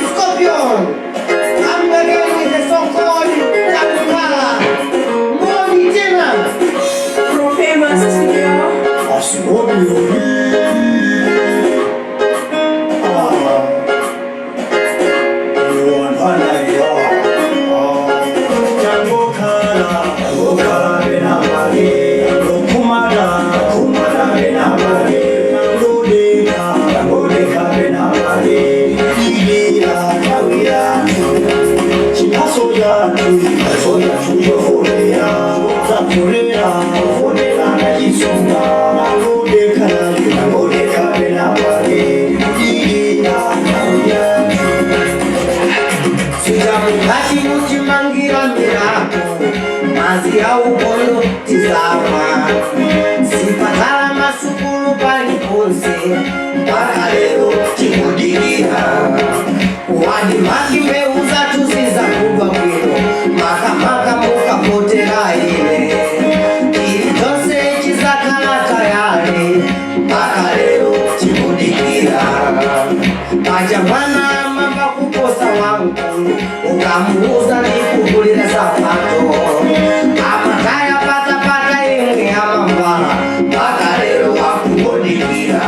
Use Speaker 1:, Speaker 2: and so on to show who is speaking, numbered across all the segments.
Speaker 1: Scorpion. I'm again with the song called Takukala. Moni tena.
Speaker 2: From famous studio.
Speaker 1: Asimobi. Mazi au bono tizama sipatala masukulu paliponse mpaka leo chikudikia wadi makimeuza tuziza kubwa kwilo makamaka mukapotela ile ilitose chizakalata yale mpaka leo chikudikia pajamana mamba kuposa wangu ukamuuza nikuvulile sapato amataya pata ingi amambala mpaka lero wakubodikia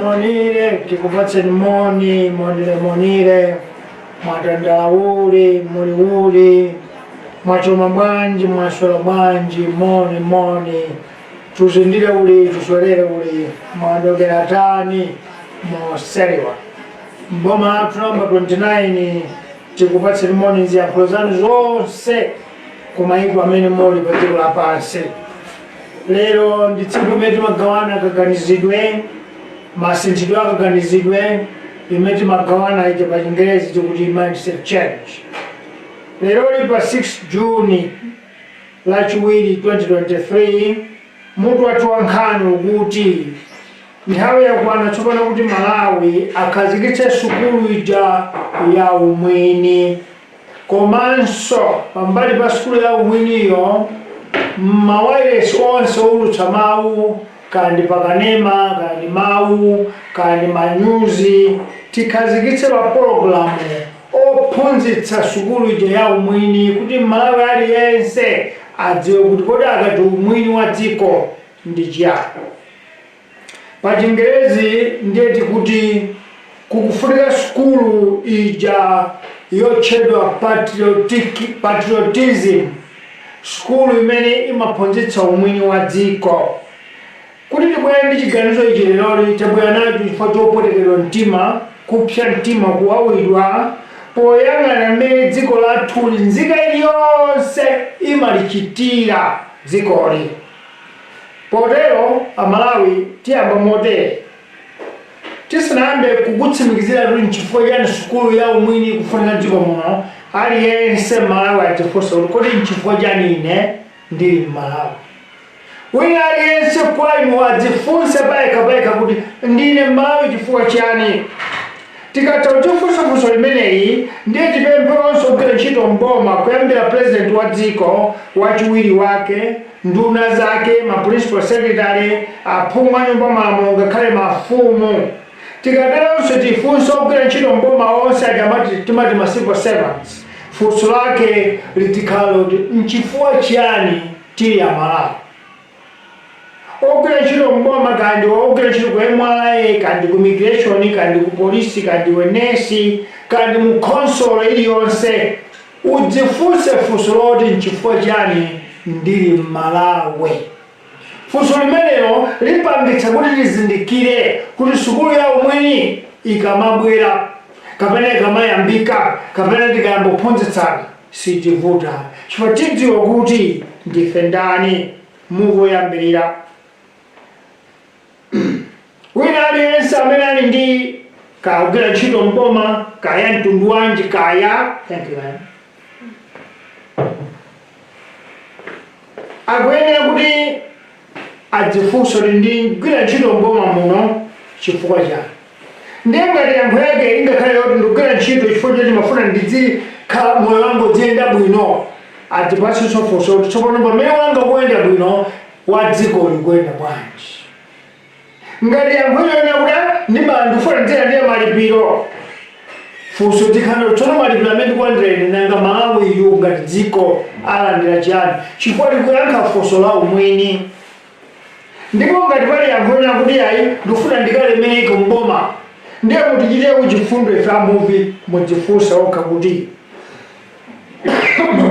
Speaker 3: monire kikupatseni monire mwatandauli muliuli mwachoma bwanji mwaswera bwanji moni tuzindire uli tuswerere uli mwadogera tani moseriwa mboma tunamba 29 tikupatseni moni ziyankhulo zanu zonse kumayiko amene muli pa dziko lapansi. Lero ndi tsiku limene timagawana akaganizidwe masinthidwe akaganizidwe limene timagawana ija pa Chingerezi tikuti mindset change. Lero li pa 6 Juni lachiwiri 2023 mutu wathu wankhani ukuti nthawi yakwana tsopano kuti Malawi akhazikitse sukulu ija ya umwini komanso pambali pa sukulu ya umwiniyo mawayilesi onse olutsa mawu kandi pakanema kandi mawu kandi manyuzi tikhazikitse mapulogalamu ophunzitsa sukulu ija ya umwini kuti Malawi aliyense adziwe kuti kodi akati umwini wa dziko ndi chiyani. Pa Chingerezi ndiyeti kuti kukufunika sukulu ija yotchedwa patriotism, sukulu imene imaphunzitsa umwini wa dziko. Kuti tibwere ndi chiganizo ichi lero tabwera nacho chifukwa chopotekedwa mtima, kupsa mtima kuwawidwa poyang'ana mmene dziko lathu nzika iliyonse imalichitira dzikoli. Potero Amalawi tiyamba motere tisanayambe kukutsimikizira kuti nchifukwa chani sukulu ya umwini kufunika dziko muno aliyense Malawi adzifunsa kuti kodi nchifukwa chani ine ndili Malawi. Wina aliyense kwa inu adzifunse payekha kuti ndine Malawi chifukwa chani. Tikatha kudzifunsa funso limeneyi ndiye tipempheronso kugwira ntchito mboma kuyambira president wa dziko wachiwiri wake nduna zake ma principal secretary aphungu a nyumba malamulo ngakhale mafumu. Tikateronso tifunso kugwira ntchito mboma onse timati ma civil servants funso lake litikhala kuti nchifukwa chiyani tili Amalawi. Ogwira ntchito mboma kandi ogwira ntchito ku MALAWI kandi ku immigration kandi ku polisi kandi ku nesi kandi mu console iliyonse udzifunse funso loti nchifukwa chani ndili Malawi. Funso limenelo lipangitsa kuti lizindikire kuti sukulu ya umwini ikamabwera kapena ikamayambika kapena tikayambophunzitsana sitivuta chifukwa tidziwa kuti ndife ndani mukoyambirira. Wina aliyense amene ali ndi kagwira ntchito mboma kaya mtundu wanji kaya akuyenera kuti adzifunso kuti ndigwira ntchito mboma muno chifukwa chani. Ndiye ngati yankho yake ingakhale yoti ndigwira ntchito chifukwa choti mafuna ndizikhala moyo wanga udziyenda bwino adzipatsenso funso kuti tsopano pamene wanga kuyenda bwino wa dziko likuyenda bwanji. Ngati yankho yona kuti ndifuna ndiyenda ndiye mali malipiro funso tikana tsono malipiro amene kwandreni nanga Malawi yu ngati dziko alandira chani chifukwa tikuyankha funso la umwini ndipo ngati pali yankhona kuti ayi ndifuna ndikalemeke mboma ndiye mutichite kuchifundo ife amuvi mudzifunsa okha kuti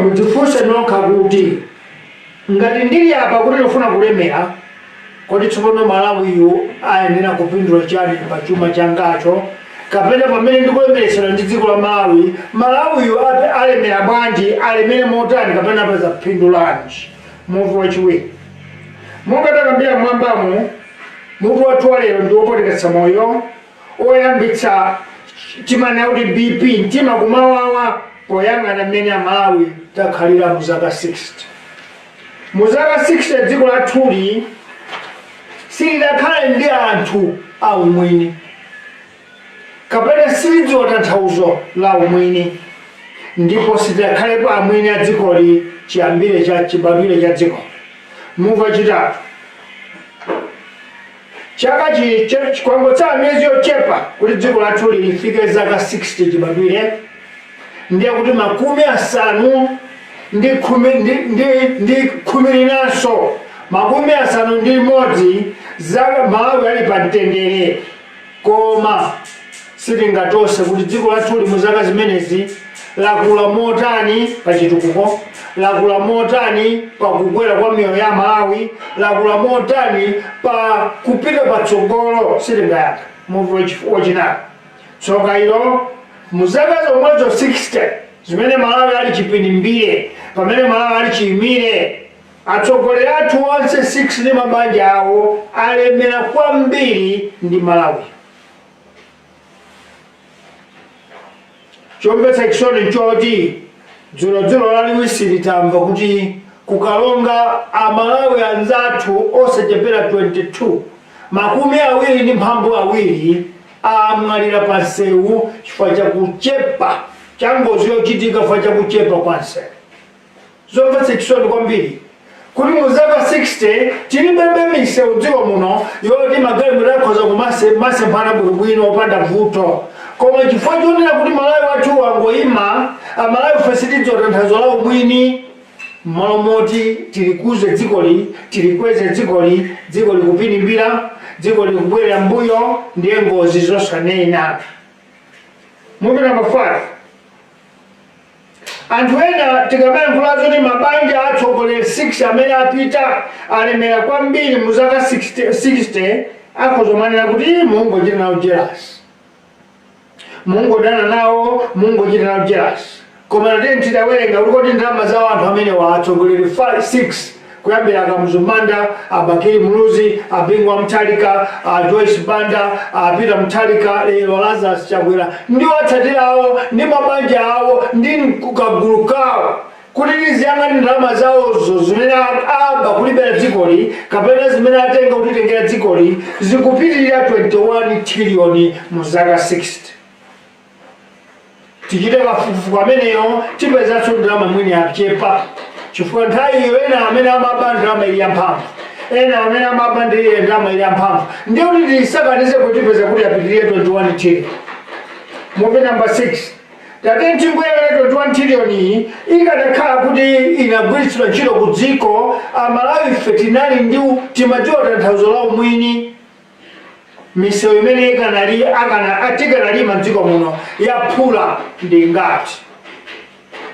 Speaker 3: mudzifunse nokha kuti ngati ndili apa kuti ndifuna kulemera kodi tsopano Malawiyu ayenera kupindula chani pa chuma changacho kapena pamene ndikulemeresera ndi dziko la Malawiyu alemera bwanji alemere motani kapena apeza phindu lanji muvi wachiwiri monga takambira mwambamo muvi wathu wa lero ndi wopoteketsa moyo oyambitsa timana kuti BP mtima kumawawa poyang'ana mmene Malawi takhalira mu zaka 60 mu zaka 60 dziko lathuli silidakhale ndi anthu aumwini kapena silidziwa tanthauzo la umwini ndipo silidakhalepo amwini a dzikoli chibadwire cha dziko muvi wachitatu chaka chikwangotsa miyezi yochepa kuti dziko lathuli lifike zaka 60 chibadwire ndiye kuti makumi asanu ndi khumi linanso makumi asanu ndi limodzi zaka Malawi ali pa mtendere koma sitingatose kuti dziko lathuli mu zaka zimenezi lakula motani pa chitukuko lakula motani pa kukwera kwa miyoyo ya Malawi lakula motani pa kupita patsogolo sitingayankha muvi wachinayi tsoka ilo mu zaka zomwezo 60 zimene Malawi ali chipindimbire pamene Malawi ali chiyimire atsogoleri athu onse 6 ndi mabanja awo alemera kwambiri ndi Malawi chomvetsa chisoni nchoti dzulo laliwisi tamva kuti kukalonga Amalawi anzathu osachepera 22 makumi awiri ndi mphambu awiri amwalira pa nsewu chifukwa chakuchepa cha ngozi yochitika chifukwa chakuchepa kwa nsewu zomvetsa chisoni kwambiri kuti mu zaka 60 tilibembe misewu dziko muno yoti magalimoto akhoza kumasemphana bwinobwino opanda vuto koma chifukwa chonena kuti Malawi wathu wangoyima Amalawi fe sitidziwa tanthauzo la umwini mmalo moti tilikuze dzikoli tilikweze dzikoli kupinimbira dziko likubwerera mbuyo ndiye ngozi zosanena muvi namba 5 anthu ena tikamayankhulazo kuti mabanja atsogoleri 6 amene apita alemera kwambiri mu zaka 60 akhozomanena kuti mungochita nawo jealous mungodana nawo mungochita nawo jealous koma nateni tidawerenga kuti ndalama zawo anthu amene atsogoleri 6 kuyambira Kamuzumanda, Bakiri Muluzi, Bingwa Mtalika, Joyce Banda, Peter Mtalika, lero Lazarus Chakwera ndi otsatira awo ndi mabanja awo ndi kagulu kawo kuti tiziyang'ana ndalama zawozo zimene aba kulibera dzikoli kapena zimene atenga kutitengera dzikoli zikupitirira 21 trillion mu zaka 60 tichite kafukufuku ameneyo tipezanso ndalama mwini achepa chifukwa nthawi iyo ena amene amaba ndalama ili yamphamvu ena amene amaba ndiye ndalama ili yamphamvu ndiye kuti tisakanize kutipeza kuti apitirire 21 trillion muvi namba 6 tate ntingwera 21 trillion iyi ikadakhala kuti inagwiritsidwa ntchito ku dziko Amalawi ife tinali ndi timadziwa tanthauzo la umwini misewu imene tikanalima mdziko muno yaphula ndi ngati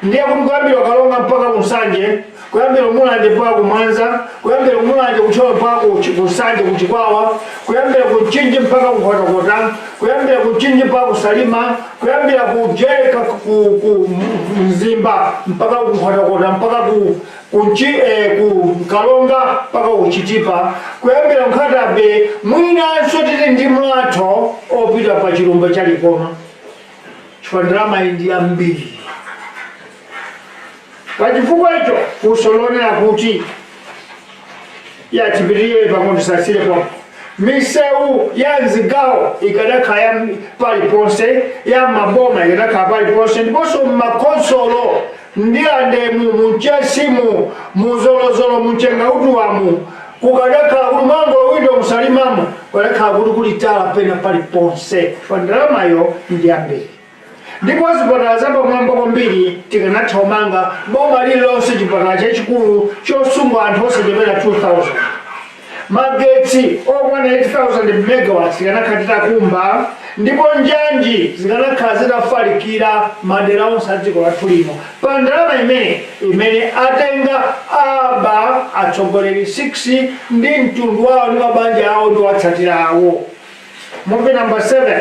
Speaker 3: ndiye kuti kuyambira Kalonga mpaka Nsanje kuyambira Mulanje mpaka Kumwanza kuyambira Mulanje kuchoka mpaka Nsanje kuchikwawa kuyambira Kuchinji mpaka Kunkhotakota kuyambira Kuchinji mpaka Kusalima kuyambira Kujeka ku Mzimba mpaka Kunkhotakota mpaka ku Kalonga mpaka Kuchitipa kuyambira Nkhatabe mwinanso tili ndi mlatho opita pa chilumba cha Likoma chifukwa ndalama iyi ndi yambiri pachifukwa icho funso lonena kuti yachipirire pang'ono tisasirepo misewu ya nzigawo ikadakhala paliponse ya maboma ikadakhala paliponse ndiponso makonsolo ndilande munchesimu muzolozolo munchenga utuwamu kukadakhala kuti mangolo windo musalimamu kadakhala kuti kulitala pena paliponse pandalamayo ndi ambiri. Ndipo zipatala zapamwamba kwambiri tikanathaumanga boma lililonse chipatala chachikulu chosunga anthu osachepera 2000. Magetsi okwana 8000 megawatts zikanakhala kumba, ndipo njanji zikanakhala zitafalikira madera onse a dziko lathu lino pa ndalama imene atenga aba atsogoleri 6 ndi mtundu wawo ndi mabanja awo ndi owatsatira awo. Muvi namba 7.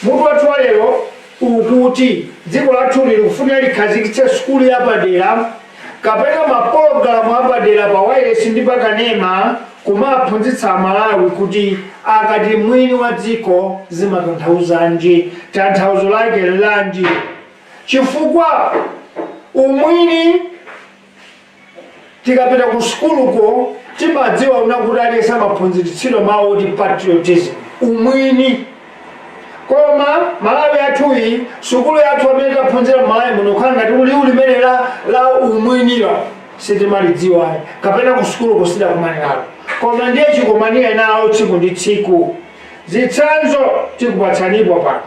Speaker 3: Mutu wathu wa lero ukuti dziko lathu likufuna likhazikitse sukulu yapadera kapena mapologalamu apadera pa wireless ndi pakanema kumaphunzitsa Amalawi kuti akati mwini wa dziko zimatanthauzanji, tanthauzo lake lanji. Chifukwa umwini tikapita ku sukuluko timadziwa kuti aliyense amaphunzitsidwa mawu oti patriotism, umwini. Koma Malawi athuyi sukulu yathu amene taphunzira Malawi muno khala ngati limene la umwiniro sitimalidziwa kapena ku sukulu kusida kumaniralo, koma ndiye chikumanira nawo tsiku ndi tsiku. Zitsanzo tikupatsanipo pano.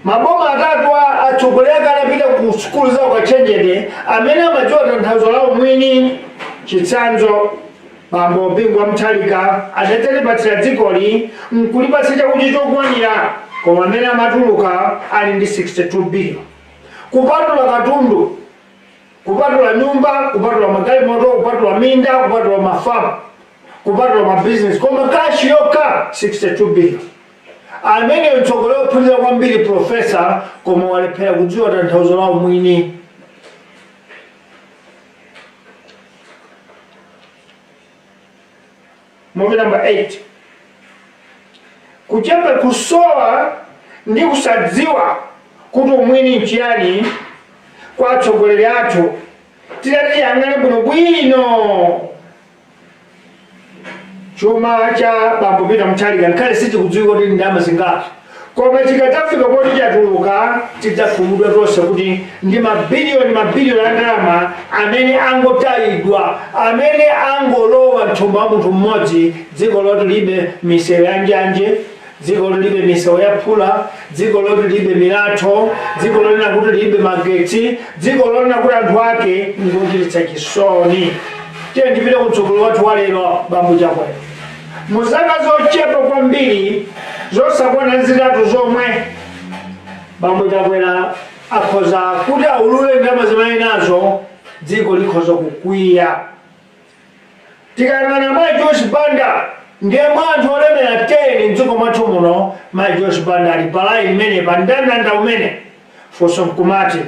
Speaker 3: Maboma atatu atsogoleri akanapita ku sukulu zawo kachenjede amene amadziwa tanthauzo la umwini. Chitsanzo, bambo Bingwa Muthalika adatalipatsira dzikoli nkulipatsa chakudya chokwanira, koma amene amatuluka ali ndi 62 billion. Kupatula katundu, kupatula nyumba, kupatula magalimoto, kupatula minda, kupatula mafamu, kupatula mabusiness, koma kashi yokha 62 billion. Amene mtsogoleri ophunzira kwambiri profesa koma walephera kudziwa tanthauzo la umwini. Muvi namba 8. Kuchepa kusowa ndi kusadziwa kuti umwini nchiyani kwa atsogoleri athu tidati tiyang'ane bwinobwino chuma cha bambo Peter Muthalika nkhale sitikudziwika kuti ndalama zingati, koma chikadzafika poti chatuluka tidzakhumudwa tonse kuti ndi mabiliyoni a ndalama amene angotayidwa, amene angolowa mthumba wa munthu mmodzi. Dziko loti libe misewu ya njanje, dziko loti libe misewu ya phula, dziko loti libe milatho, dziko loti nakuti libe magetsi, dziko loti nakuti anthu ake ngochititsa chisoni. Tiye ndipite kutsogolo wathu wa lero bambo Chakwera. Muzaka zochepa kwambiri zosakwana zitatu zomwe bambo Chakwera akhoza kuti aulule ndalama zimene nazo dziko likhoza kukwiya. Tikayang'ana Mayi Joyce Banda ndiye anthu olemera 10 mdziko mwathu muno. Mayi Joyce Banda ali palayi imene pa ndandanda umene fonso nkumati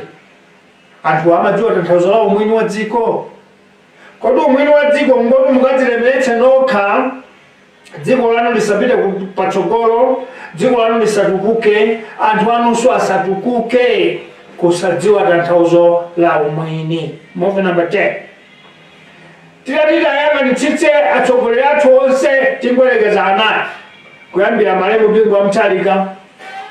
Speaker 3: anthu amadziwa tanthauzo la umwini wa dziko. Kodi umwini wa dziko ngoti mukadzilemeretsa nokha, dziko lanu lisapite patsogolo, dziko lanu lisatukuke, anthu anunso asatukuke kusadziwa tanthauzo la umwini. Muvi namba 10. Tidati tayang'anitsitse atsogoleri athu onse tingoyerekeza anayi, kuyambira malemu Bingwa Muthalika,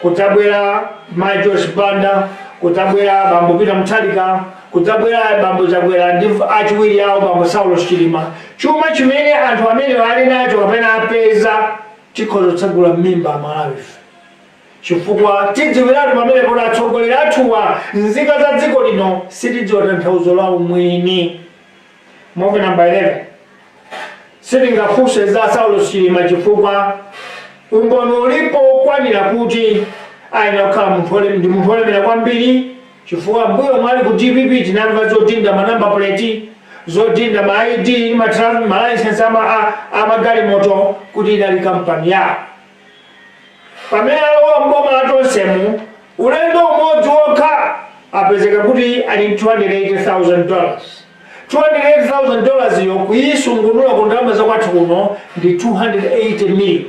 Speaker 3: kudzabwera Mayi Joyce Banda, kudzabwera bambo Peter Muthalika, kudzabwera bambo Chakwera ndi achiwiri awo bambo Saulo Chilima. Chuma chimene anthu amene ali nacho kapena apeza chikhoza kutsegula m'mimba Malawi, chifukwa tidziwiratu pamene kuti atsogoleri athuwa nzika za dziko lino sitidziwa tanthauzo la umwini. Muvi namba 11. Sitingafunse za Saulo Chilima chifukwa umboni ulipo kwanira kuti ayenera kukhala munthu olemera kwambiri, chifukwa mbuyo mwali ku DPP tinamva zotinda manamba plate, zotinda ma ID, ma license amagalimoto kuti idali kampani yawo. Pamene alowa mboma latonsemu ulendo umodzi wokha apezeka kuti ali $280,000. $280,000 iyo kuyisungunula ku ndalama zakwathu kuno ndi 280 million.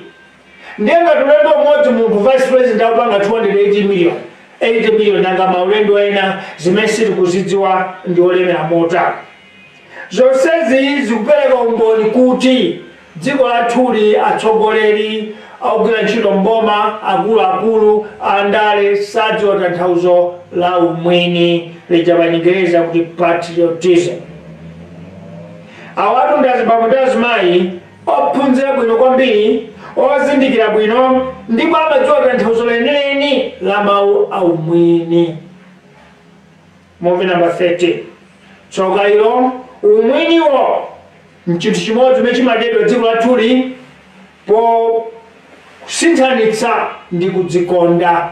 Speaker 3: Ndiye ngati ulendo umodzi munthu vice president akupanga 280 million, 80 million nanga maulendo ena zimene sitikuzidziwa ndi olemera mota. Zonsezi zikupereka umboni kuti dziko lathuli atsogoleri ogwira ntchito mboma akuluakulu andale sadziwa tanthauzo la umwini lija pa Chingereza kuti patriotism. Awatu ndi azibambo ndi azimayi ophunzira bwino kwambiri ozindikira bwino ndipo amadziwa tanthauzo lenileni la mawu a umwini. Movie number 13. Tsoka ilo umwiniwo nchinthu chimodzi chimene chimadedwa dziko lathuli po kusinthanitsa ndi kudzikonda.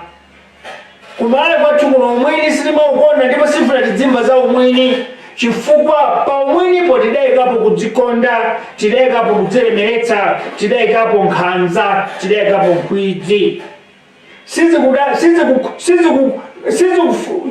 Speaker 3: Kumale kwathu kuno umwini sitimaukonda ndipo sifuna tidzimva za umwini chifukwa pa umwinipo tidayikapo kudzikonda, tidayikapo kudzilemeretsa, tidayikapo nkhanza, tidayikapo nkhwidzi.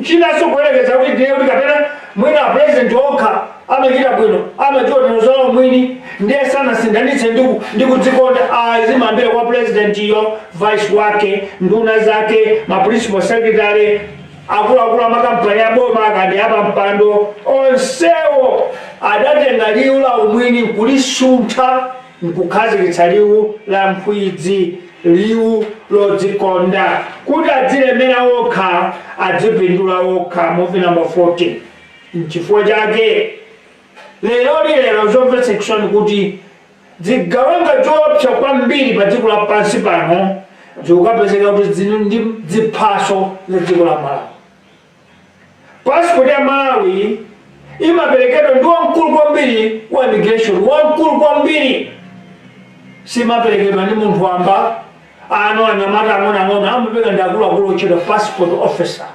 Speaker 3: Chinaso kuyerekeza kuti ndiye kuti kapena mwina president okha amachita bwino amadziwa tanthauzo la umwini ndiye sanasinthanitse ndi kudzikonda. Zimambira kwa president iyo, vice wake, nduna zake, ma principal secretary, akuluakulu amakampani aboma akandi apampando onsewo adatenga liwu la umwini nkulisuntha nkukhazikitsa liwu la nkhwidzi, liwu lodzikonda kuti adzilemera okha adzipindula okha. Movie number 14. N'chifukwa chake lero zomvetsa chisoni kuti zigawenga zoopsa kwambiri pa dziko lapansi pano zikukapezeka kuti zili ndi ziphaso za dziko la Malawi. Passport ya Malawi imaperekedwa ndi wamkulu kwambiri wa immigration, wamkulu kwambiri, simaperekedwa ndi munthu wamba anyamata ang'ono amapeka ndi akuluakulu otchedwa passport officer.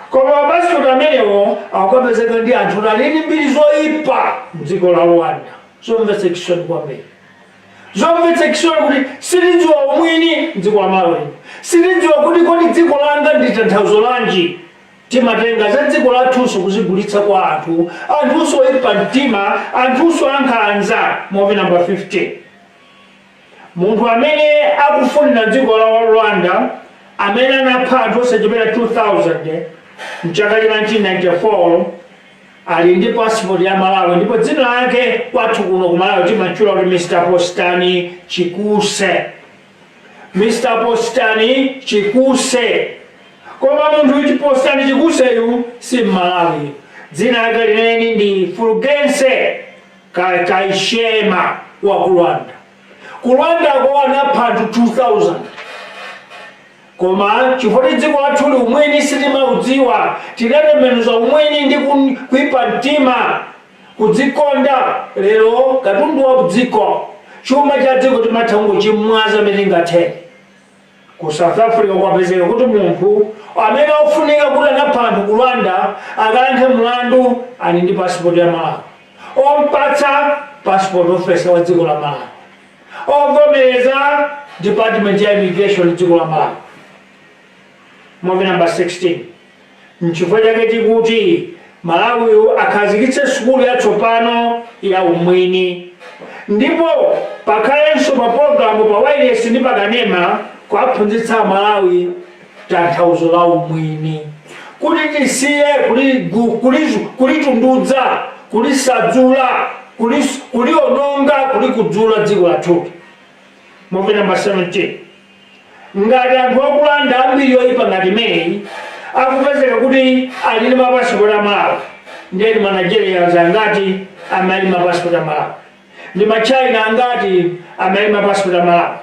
Speaker 3: Koma passport amenewo akukapezeka ndi anthu alini mbiri zoyipa mdziko la Rwanda. Zomvetsa chisoni kwambiri, zomvetsa chisoni kuti sitidziwa umwini mdziko la Malawi, sitidziwa kuti kodi dziko langa ndi tanthauzo lanji. Timatenga za dziko lathunso kuzigulitsa kwa anthunso oyipa mtima, anthunso ankhanza. Movie number 15. Munthu amene akufunira dziko la Rwanda amene anapha anthu osachepera 2000 mchaka cha 1994 ali ndi passport ya Malawi ndipo dzina lake kwathu kuno ku Malawi timatchula kuti Mr. Postani Chikuse. Mr. Postani Chikuse. Koma munthu Postani Chikuseyu si Malawi, dzina lake lineni ndi Fulgense Kaishema wa ku Rwanda. Ku Rwanda ko anapha anthu 2000. Koma chifukwa dziko lathuli umwini sitimaudziwa, tinatembenuza umwini ndi kuipa mtima, kudzikonda. Lero katundu wa dziko, chuma cha dziko timatha kungochimwaza mmene tingathere. Ku South Africa kwapezeka kuti munthu amene ofunika kuti anapha anthu ku Rwanda akayankhe mlandu ali ndi passport ya Malawi, ompatsa passport officer wa dziko la Malawi, ovomereza department ya immigration dziko la Malawi. Movie number 16. N'chifukwa chake tikuti Malawi akhazikitse sukulu yatsopano ya umwini ndipo pakhalenso pa programu pa wireless ndi pakanema kuwaphunzitsa Malawi tanthauzo la umwini kuti tisiye kulitundudza, kulisadzula, kuliononga, kulikudzula dziko lathuli. Movie number 17. Ngati anthu okulanda ambiri oyipa ngati imeneyi akupezeka kuti ali ndi mapasipoti a Malawi, ndiye Manigerians angati amali mapasipoti a Malawi, ndi Machina angati amali mapasipoti a Malawi,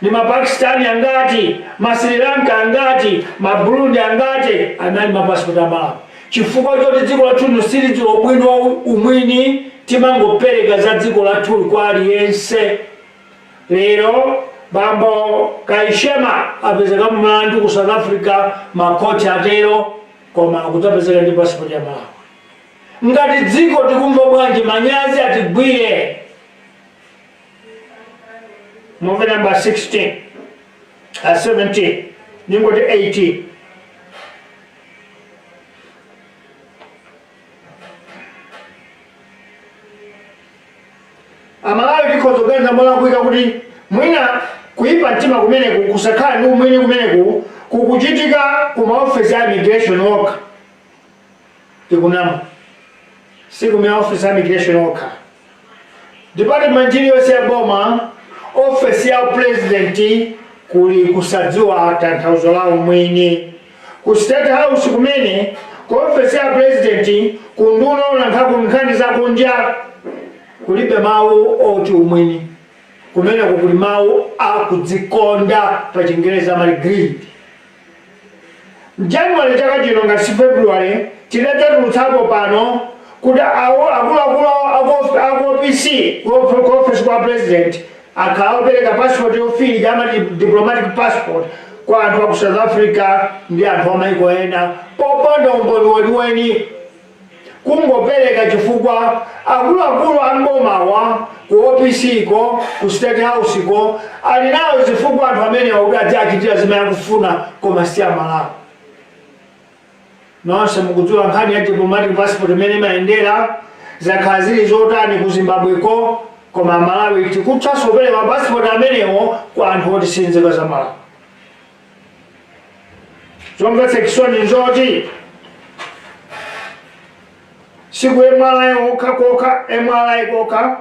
Speaker 3: ndi Mapakistani angati, Sri Lanka angati, Burundi angati amali mapasipoti a Malawi. Chifukwa choti dziko lathuli silidziwa ubwino wa umwini timangopereka za dziko lathuli kwa aliyense. Lero Bambo Kaishema apezeka mlandu ku South Africa, makoti atero, koma akutapezeka ndi passport ya Malawi. Ngati dziko tikumva bwanji manyazi atigwire. Movie number 16. 17. Ningoti 18. Amalawi tikhozoganiza molakwika kuti mwina kuipa mtima kumeneku, kusakhala ndi umwini kumeneku kukuchitika ku maofisi a immigration okha. Tikunama si ku maofisi a immigration okha. department iliyonse ya boma, office ya president kuli kusadziwa tanthauzo la umwini. Ku State House kumene ku office ya president kunduna nkhani za kunja kulibe mawu oti umwini. Kumene kuli mawu akudzikonda pa Chingereza mali greed. January chaka chino ngati February tinatulutsapo pano kuti akuluakulu aku OPC office kwa president akaopereka passport yofika amati diplomatic passport kwa anthu aku South Africa ndi anthu amaiko ena popanda umboni weniweni, kungopereka chifukwa akuluakulu ambomawa ku OPC ko ku State House ko ali nawo zifukwa anthu amene akuti achitira zimene akufuna koma si Malawi. Nonse mukudziwa nkhani ya diplomatic passport imene imayendera zakhala zili zotani ku Zimbabwe ko, koma Malawi tikutsanso kupereka passport amenewo kwa anthu oti sinzika za Malawi. Zomvetsa chisoni nzoti siku MRI koka,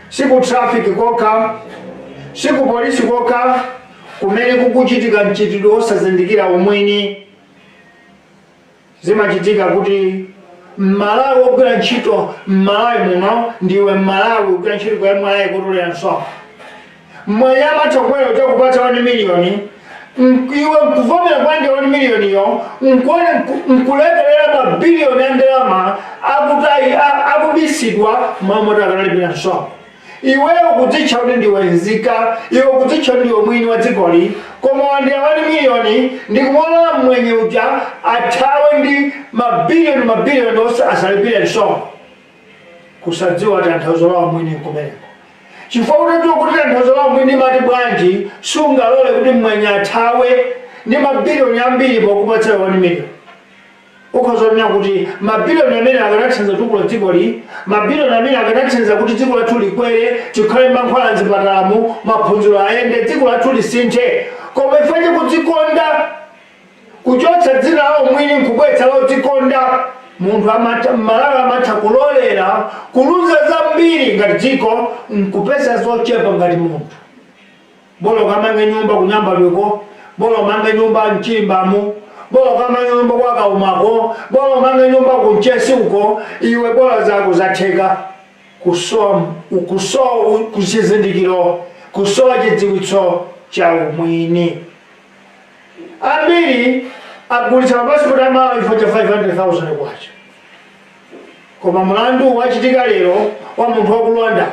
Speaker 3: siku traffic koka, siku polisi koka kumene kukuchitika mchitidwe osazindikira umwini. Zimachitika kuti Malawi ogwira ntchito Malawi muno ndiwe Malawi ogwira ntchito kwa MRI kutolera nsonga. Mwenye amachokwera chakupatsa 1 million iwe nkuvomera kwanje 1 million yo nkulekerera mabiliyoni ya ndalama akubisidwa mamota akanalipira nsonga. Iweyo kudzitcha kuti ndiwe nzika, iwe kudzitcha kuti ndiwe mwini wa dzikoli, koma wandira 1 million ndikuona mwenye uja athawe ndi mabiliyoni onse asalipire nsonga. Kusadziwa tanthauzo la umwini kumeneko. Chifukwa utatiwa kuti tanthauzo la umwini mati bwanji sungalole kuti mwenye athawe ndi mabiliyoni ambiri pokupatsa 1 million. Ukhozonya kuti mabiliyoni amene akanathandiza tukula dzikoli, mabiliyoni amene akanathandiza kuti dziko lathu likwere, tikhale mankhwala mzipatalamu, maphunziro ayende, dziko lathu lisinthe. Koma ifeje kudzikonda, kuchotsa dzina la umwini nkubwetsa la udzikonda, munthu Malawi amatha kulolera kuluza zambiri ngati dziko nkupeza zochepa ngati munthu. Bolo kamange nyumba kunyambalweko, bolo mange nyumba mchimbamu, bolo kama nyumba kwa kaumako, bolo mange nyumba kunchesi uko, iwe bola zako zatheka kusowa kuchizindikiro, kusowa chidziwitso cha umwini. Ambiri agulitsa passport ya Malawi for 500,000 kwacha. Koma mlandu wachitika lero wa munthu wakulonda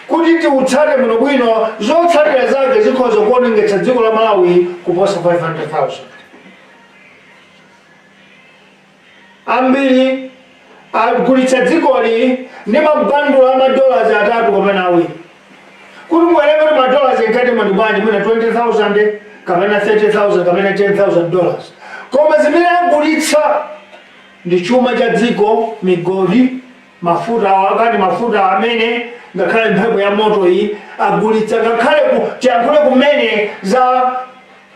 Speaker 3: kuti tiutsate muno bwino zotsatira zake zikhoza kuonengetsa dziko la Malawi kuposa 500,000. Ambiri agulitsa dzikoli ndi mabandolo a $3 kapena 2. Kuti muelewe kuti $3 nkati mwandi bwanji mwina 20,000 kapena 30,000 kapena $10,000. Koma zimene agulitsa ndi chuma cha dziko, migodi, mafuta wakati mafuta amene ngakhale mphepo ya moto iyi agulitsa, ngakhale tiyankhule kumene za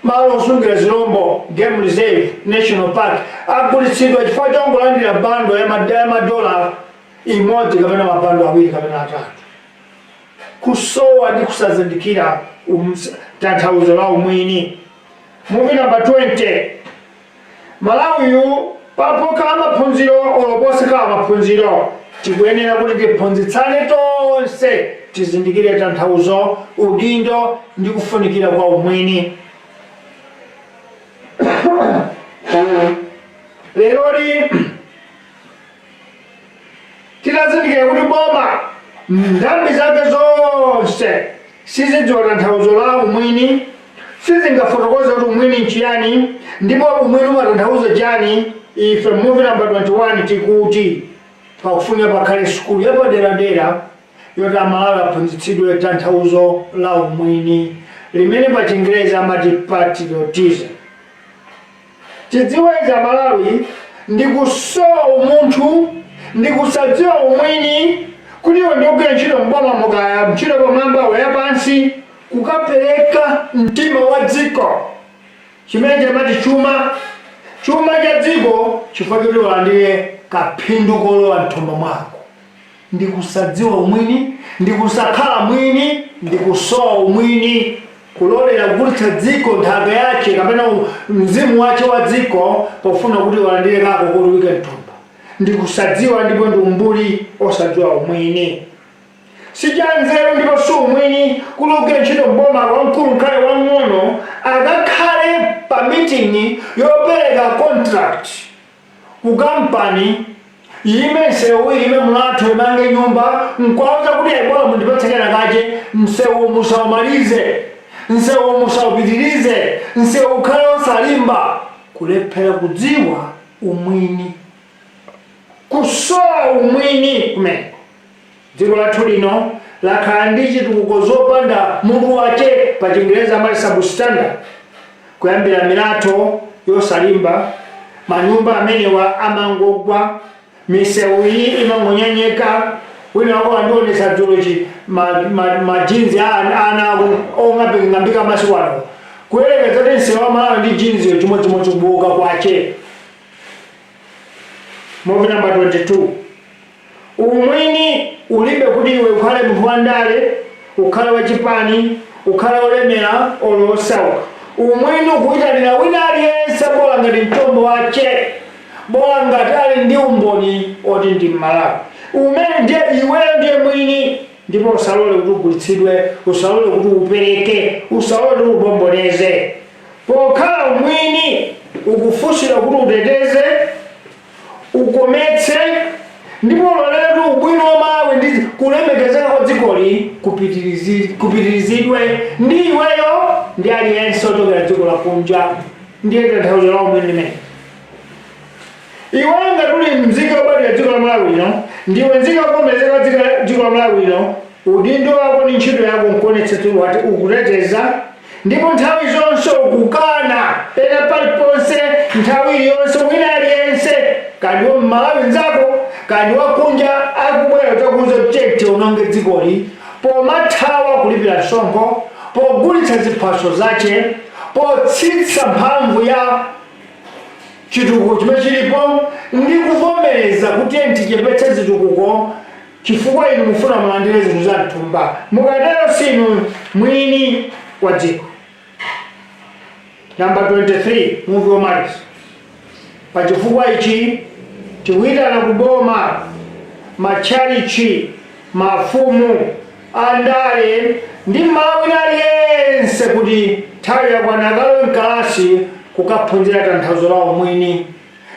Speaker 3: malo osungira zilombo, game reserve, national park, agulitsidwa chifukwa chongolandira bando ya $1 imodzi kapena mabando 2 kapena 3. Kusowa ndi kusazindikira tanthauzo la umwini. Muvi number 20. Malawiyu papokhala maphunziro oloposekhala maphunziro tikuyenera kuti tiphunzitsane tonse tizindikire tanthauzo, udindo ndi kufunikira kwa umwini. Leroli titazindikira kuti boma ndambi zake zonse sizidziwa tanthauzo la umwini, sizingafotokoze kuti umwini nchiyani ndipo umwini umatanthauza chani. Ife Muvi number 21 tikuti pakufunika pakhale sukulu yapaderadera yoti Malawi aphunzitsidwe tanthauzo la umwini limene pa Chingereza amati patriotism. Chidziwe cha Malawi ndi kusowa umunthu, ndi kusadziwa umwini, kuti iwe ndikugwira ntchito mboma mukaya ntchito pamwamba waya pansi kukapereka mtima wa dziko chimene chamati chuma cha dziko chifukwa kuti ulandire kaphindu kolowa mthumba mwako. ndikusadziwa umwini, ndikusakhala mwini, ndikusowa umwini, kulolera kugulitsa dziko nthaka yace kapena mzimu wace wa dziko pofuna kuti walandire kako kuti wike mthumba. Ndikusadziwa ndipo ndi umbuli osadziwa umwini. Sichanzero ndipo si umwini kuluke ntchito mboma wamkulu mkhale wang'ono akakhale pa meeting yopereka contract ku kampani yime msewu ime mlatho imange nyumba nkwauza kuti ayibora mundipatsekera kace msewu musawumalize, msewu musawupitirize, msewu ukhale osalimba. Kulephera kudziwa umwini, kusowa umwini kumene. Dziko lathu lino lakhala ndi chitukuko zopanda mutu wace pa Chingereza amati substandard, kuyambira milatho yosalimba, manyumba amenewa amangogwa, misewu iyi imangonyanyeka. Wina wako andionesa dzulochi majinzi ana ong'ambika masiku ano kuyerekeza kuti msewu wa Malawi ndi jinzi chimodzimodzi kubuka kwace. Movie number 22. Umwini ulibe kuti iwe ukhale munthu wandale, ukhale wachipani, ukhale olemera olo osauka. Umwini ukuyitanira wina aliyense bola ngati mtombo wace, bola ngati ali ndi umboni oti ndi Malawi. Umene ndiye iweyo ndiye mwini, ndipo usalole kuti ugulitsidwe, usalole kuti upereke, usalole kuti ubomboneze. Pokhala umwini ukufunsira kuti uteteze, ukometse, ndipo ulolere kuti ubwino wa Malawi ndi kulemekezeka kwa dzikoli kupitirizidwe ndi iweyo ndi aliyense ochokera dziko lakunja. Ndiye tanthauzo la umwini limene. Iwe ngati uli mzika wobadwira dziko la Malawi lino, ndiwe nzika wovomerezeka dziko la Malawi lino, udindo wako ndi ntchito yako nkuonetsa kuti ukuteteza, ndipo nthawi zonse ukukana pena paliponse nthawi iliyonse wina aliyense kandi wa Malawi nzako kandi wakunja akubwera utakuza chete unonge dzikoli pomathawa kulipira msonkho, pogulitsa ziphaso zace, potsitsa mphamvu ya chitukuko chimene chilipo ndi kuvomereza kuti tichepetse zitukuko chifukwa inu mufuna mulandire zinthu za mthumba. Mukatero sinu mwini wa dziko. Number 23, movie omaliza. Pachifukwa ichi tiwitana kuboma, machalichi, mafumu, andale ndi Malawi aliyense kuti nthawi yakwana akalowe mkalasi kukaphunzira tanthauzo la umwini.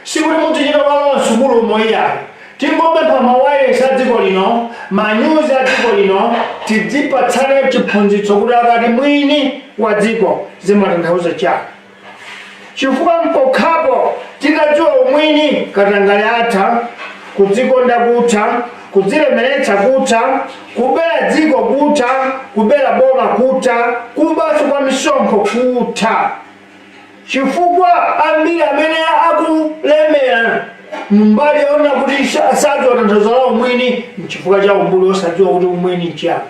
Speaker 3: Sikuti mutichita kalowa msukulu moyali, tingopempha mawayilesi a dziko lino, manyuzi a dziko lino, tidzipatsane chiphunzitso kuti akati mwini wa dziko zimatanthauza chake. Chifukwa mpokhapo tikadziwa umwini katangale atha, kudzikonda kutha, kudzilemeretsa kutha, kubera dziko kutha, kubera boma kutha, kubaso kwa misonkho kutha. Chifukwa ambiri amene akulemera mbali yona kuti asadziwa tanthauzo la umwini chifukwa cha umbuli osadziwa kuti umwini nchiyani.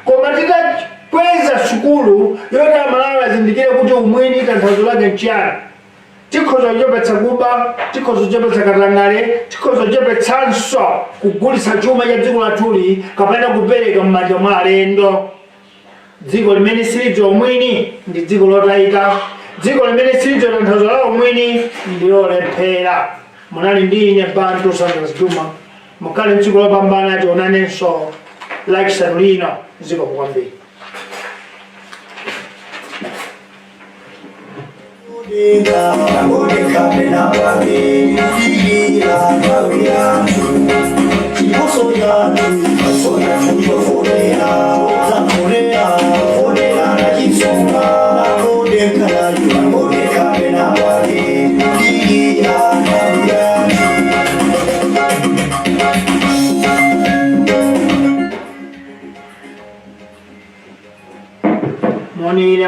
Speaker 3: Koma titakweza sukulu yoti Malawi azindikire kuti umwini tanthauzo lake nchiyani, tikhoza kuchepetsa kuba, tikhoza kuchepetsa katangale, tikhoza kuchepetsanso kugulitsa chuma cha dziko lathuli kapena kupereka m'manja mwa alendo. Dziko limene silidziwa umwini ndi dziko lotayika. Dziko limene silidziwa tanthauzo la umwini ndi lolephera. Munali ndi ine Bantu Sanders Duma, mukhale mdziko lopambana tionanenso lachisanu lino. Ziko kwambiri.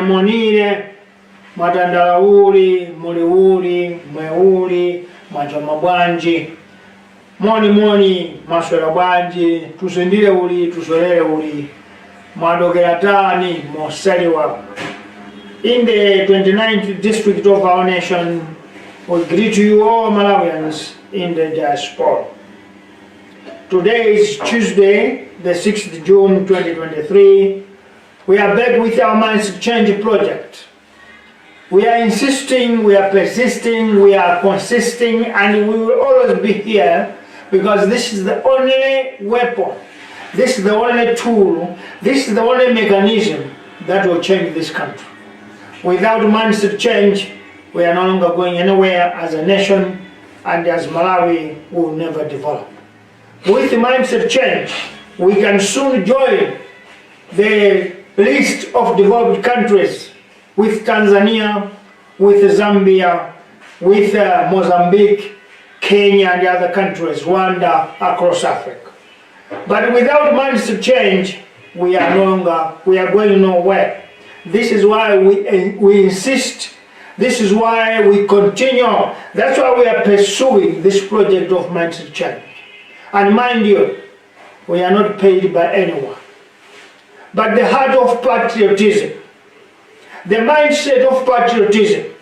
Speaker 3: Monire, mwatandalauli, muliuli, mweuli, mwachoma bwanji. Moni, maswera bwanji, tusendile uli, tusolele uli, mwadokera tani, mosaliwa. In the 29th district of our nation, we greet you all Malawians in the diaspora. Today is Tuesday, the 6th June 2023. We are back with our Minds Change project. We are insisting, we are persisting, we are consisting, and we will always be here because this is the only weapon, this is the only tool, this is the only mechanism that will change this country. Without mindset change, we are no longer going anywhere as a nation, and as Malawi we will never develop. With mindset change, we can soon join the list of developed countries with Tanzania, with Zambia, with Mozambique, Kenya and the other countries, Rwanda, across Africa. But without mindset change, we are going nowhere. This is why we insist. This is why we continue. That's why we are pursuing this project of mindset change. And mind you, we are not paid by anyone. But the heart of patriotism, the mindset of patriotism,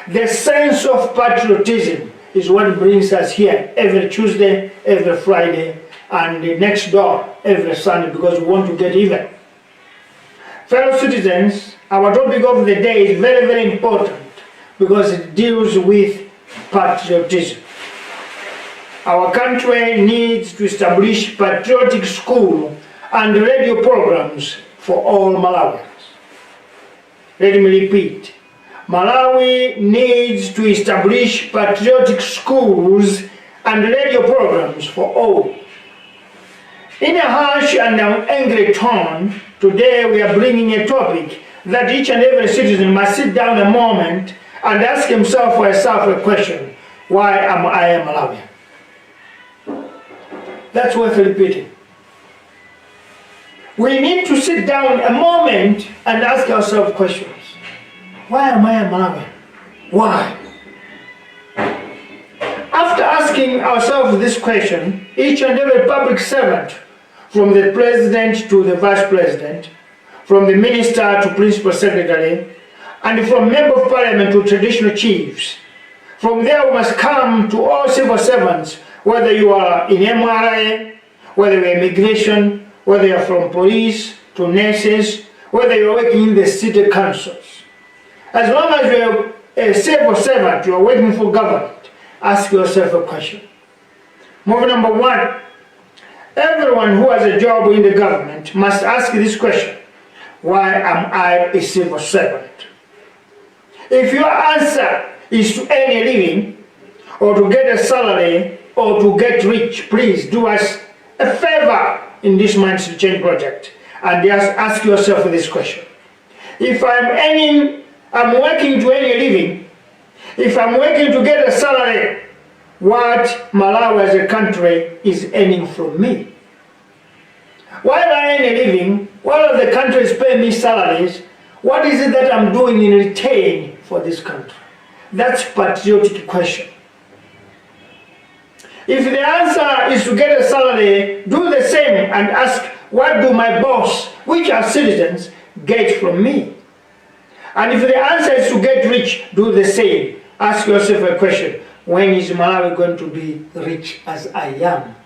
Speaker 3: the sense of patriotism is what brings us here every Tuesday, every Friday, and next door every Sunday, because we want to get even. Fellow citizens, our topic of the day is very, very important because it deals with patriotism. Our country needs to establish patriotic school and radio programs for all Malawians. Let me repeat. Malawi needs to establish patriotic schools and radio programs for all. In a harsh and angry tone, today we are bringing a topic that each and every citizen must sit down a moment and ask himself or herself a question: why am I a Malawian? That's worth repeating. We need to sit down a moment and ask ourselves questions. Why am I a Malawian? Why? After asking ourselves this question, each and every public servant, from the president to the vice president, from the minister to principal secretary, and from member of parliament to traditional chiefs, from there we must come to all civil servants, whether you are in MRA, whether you are immigration, whether you are from police to nurses, whether you are working in the city councils. As long as you are a civil servant, you are working for government, ask yourself a question. Move number one. Everyone who has a job in the government must ask this question: why am I a civil servant? If your answer is to earn a living, or to get a salary, or to get rich, please do us a favor in this Mindset Change project and just ask yourself this question. If I'm working to earn a living, if I'm working to get a salary, what Malawi as a country is earning from me? While I earn a living, while the country is paying me salaries, what is it that I'm doing in return for this country? That's a patriotic question. If the answer is to get a salary, do the same and ask, what do my boss, which are citizens, get from me? And if the answer is to get rich, do the same. Ask yourself a question: when is Malawi going to be rich as I am?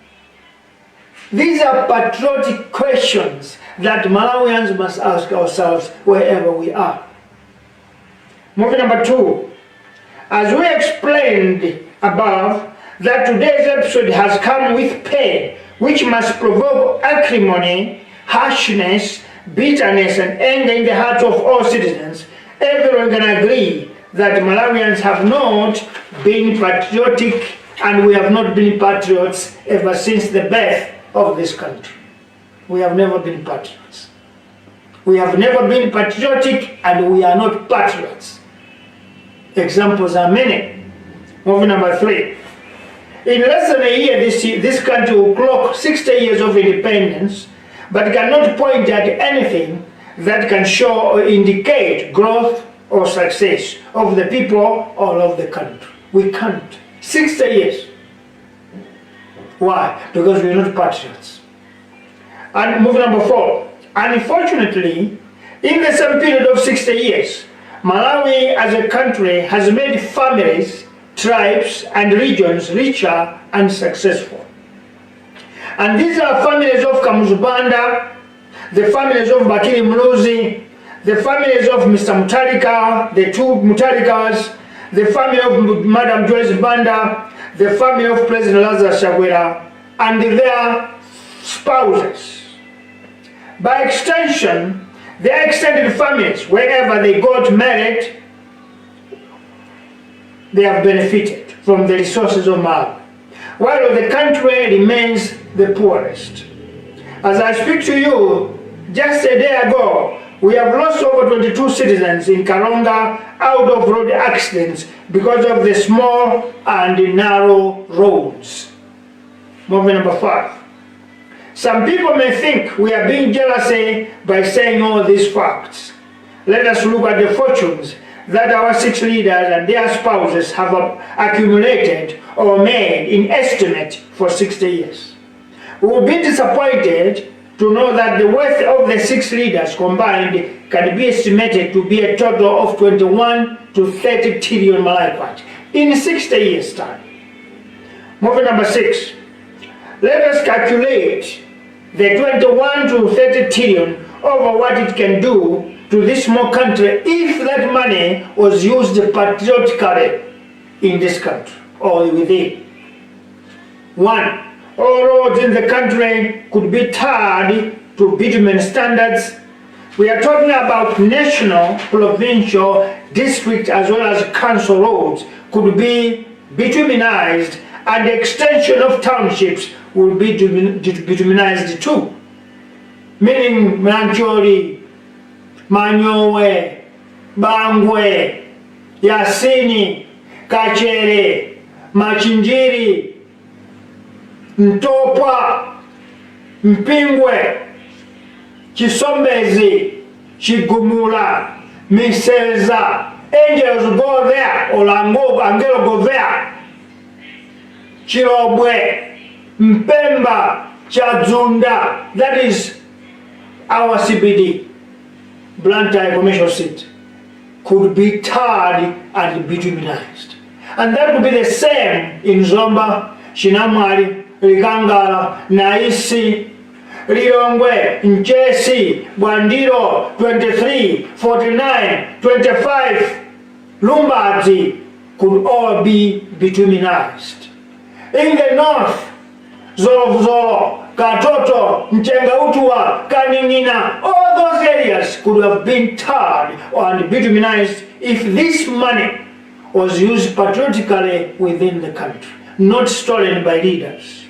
Speaker 3: These are patriotic questions that Malawians must ask ourselves wherever we are. Moving number two. As we explained above, that today's episode has come with pain, which must provoke acrimony, harshness, bitterness, and anger in the hearts of all citizens. Everyone can agree that Malawians have not been patriotic, and we have not been patriots ever since the birth of this country. We have never been patriots. We have never been patriotic, and we are not patriots. Examples are many. Moving number three. In less than a year, this country will clock 60 years of independence, but cannot point at anything that can show or indicate growth or success of the people or of the country. We can't. 60 years. Why? Because we're not patriots. And move number four. Unfortunately, in the same period of 60 years, Malawi as a country has made families, tribes, and regions richer and successful. And these are families of Kamuzubanda, the families of Bakiri Muluzi, the families of Mr. Mutarika, the two Mutarikas, the family of Madam Joyce Banda, the family of President Lazarus Chakwera, and their spouses. By extension, their extended families, wherever they got married, they have benefited from the resources of Malawi, while the country remains the poorest. As I speak to you, just a day ago, we have lost over 22 citizens in Karonga out of road accidents because of the small and narrow roads. Moving number 5. Some people may think we are being jealous by saying all these facts. Let us look at the fortunes that our 6 leaders and their spouses have accumulated or made in estimate for 60 years. We will be disappointed to know that the worth of the 6 leaders combined can be estimated to be a total of 21 to 30 trillion Malawi kwacha in 60 years' time. Moving number 6. Let us calculate the 21 to 30 trillion over what it can do to this small country if that money was used patriotically in this country or within. 1. All roads in the country could be tarred to bitumen standards. We are talking about national, provincial, district as well as council roads could be bitumenized, and the extension of townships will be bitumenized too. Meaning Manchori, Manyowe, Bangwe, Yasini, Kachere, Machinjiri, Ntopwa, Mpingwe, Chisombezi, Chigumula, Miselza. Angels go there, Olango, Angelo go there. Chirobwe, Mpemba, Chadzunda, that is our CBD, Blantyre Commercial Seat, could be tarred and bitumenized. And that would be the same in Zomba, Shinamari, Rigangala, Naisi, Lilongwe, Njesi, Bwandiro, 23, 49, 25, Lumbazi could all be bitumenized. In the north, Zolo, Katoto, Mchengautua, Kaningina, all those areas could have been tarred and bitumenized if this money was used patriotically within the country, not stolen by leaders.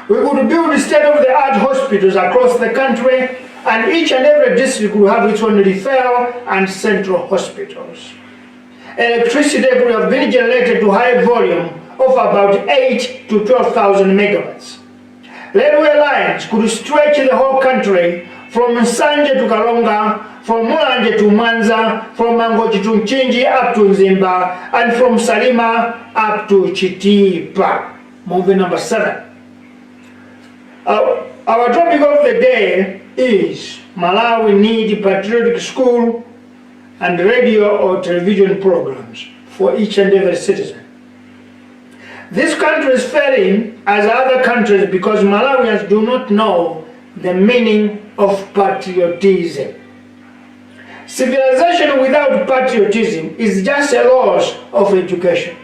Speaker 3: We could build state-of-the-art hospitals across the country, and each and every district would have its own referral and central hospitals. Electricity could have been generated to high volume of about 8 to 12,000 megawatts. Railway lines could stretch the whole country from Nsanje to Karonga, from Mulanje to Mwanza, from Mangochi to Nchinji up to Nzimba, and from Salima up to Chitipa. Movie number 7. Our topic of the day is Malawi need patriotic school and radio or television programs for each and every citizen. This country is failing as other countries because Malawians do not know the meaning of patriotism. Civilization without patriotism is just a loss of education.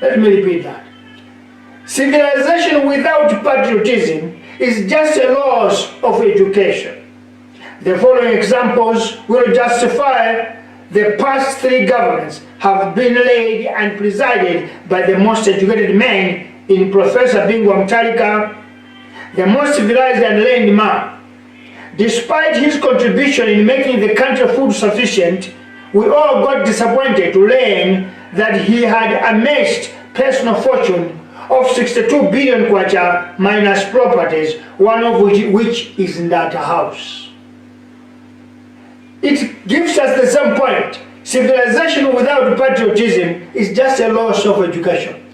Speaker 3: Let me repeat that. Civilization without patriotism is just a loss of education. The following examples will justify the past 3 governments have been led and presided by the most educated man in Professor Bingwa Mutharika, the most civilized and learned man. Despite his contribution in making the country food sufficient, we all got disappointed to learn that he had amassed personal fortune of 62 billion kwacha minus properties, one of which is in that house. It gives us the same point. Civilization without patriotism is just a loss of education.